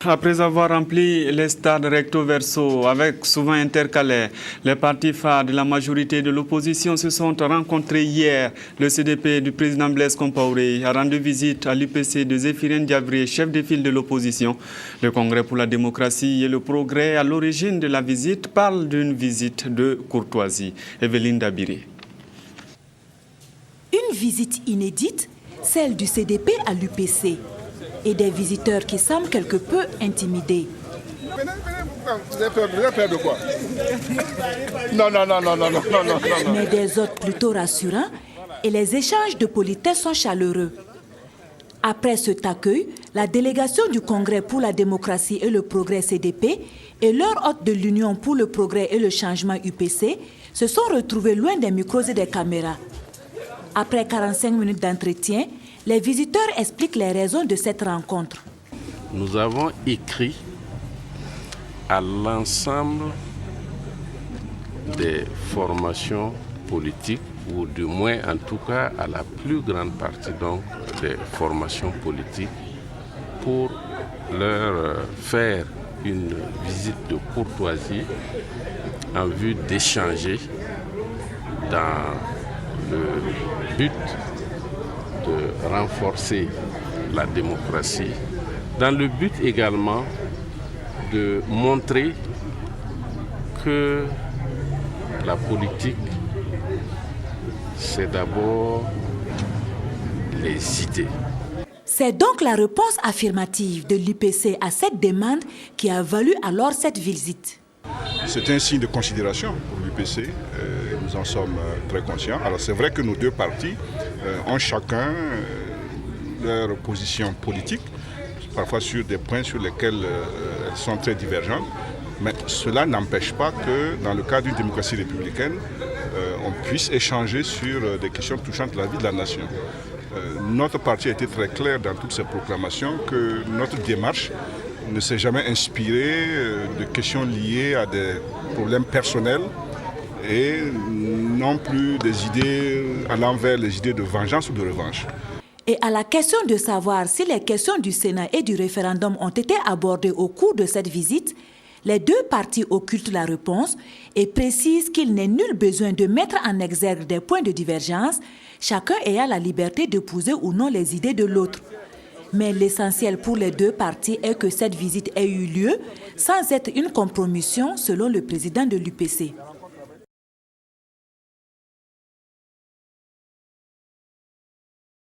Après avoir rempli les stades recto-verso avec souvent intercalés, les partis phares de la majorité de l'opposition se sont rencontrés hier. Le CDP du président Blaise Compaoré a rendu visite à l'UPC de Zéphirine Diabré, chef de file de l'opposition. Le Congrès pour la démocratie et le progrès à l'origine de la visite parle d'une visite de courtoisie. Evelyne Dabiré. Une visite inédite, celle du CDP à l'UPC. Et des visiteurs qui semblent quelque peu intimidés. Vous avez peur de quoi? Non. Mais des autres plutôt rassurants et les échanges de politesse sont chaleureux. Après cet accueil, la délégation du Congrès pour la démocratie et le progrès CDP et leur hôte de l'Union pour le progrès et le changement UPC se sont retrouvés loin des micros et des caméras. Après 45 minutes d'entretien, les visiteurs expliquent les raisons de cette rencontre. Nous avons écrit à l'ensemble des formations politiques, ou du moins en tout cas à la plus grande partie donc, des formations politiques, pour leur faire une visite de courtoisie en vue d'échanger dans le but de renforcer la démocratie, dans le but également de montrer que la politique, c'est d'abord les idées. C'est donc la réponse affirmative de l'UPC à cette demande qui a valu alors cette visite. C'est un signe de considération pour l'UPC. Nous en sommes très conscients. Alors c'est vrai que nos deux partis ont chacun leur position politique, parfois sur des points sur lesquels elles sont très divergentes. Mais cela n'empêche pas que dans le cadre d'une démocratie républicaine, on puisse échanger sur des questions touchant la vie de la nation. Notre parti a été très clair dans toutes ces proclamations que notre démarche ne s'est jamais inspirée de questions liées à des problèmes personnels et non plus des idées allant vers les idées de vengeance ou de revanche. Et à la question de savoir si les questions du Sénat et du référendum ont été abordées au cours de cette visite, les deux partis occultent la réponse et précisent qu'il n'est nul besoin de mettre en exergue des points de divergence, chacun ayant la liberté d'épouser ou non les idées de l'autre. Mais l'essentiel pour les deux partis est que cette visite ait eu lieu sans être une compromission selon le président de l'UPC.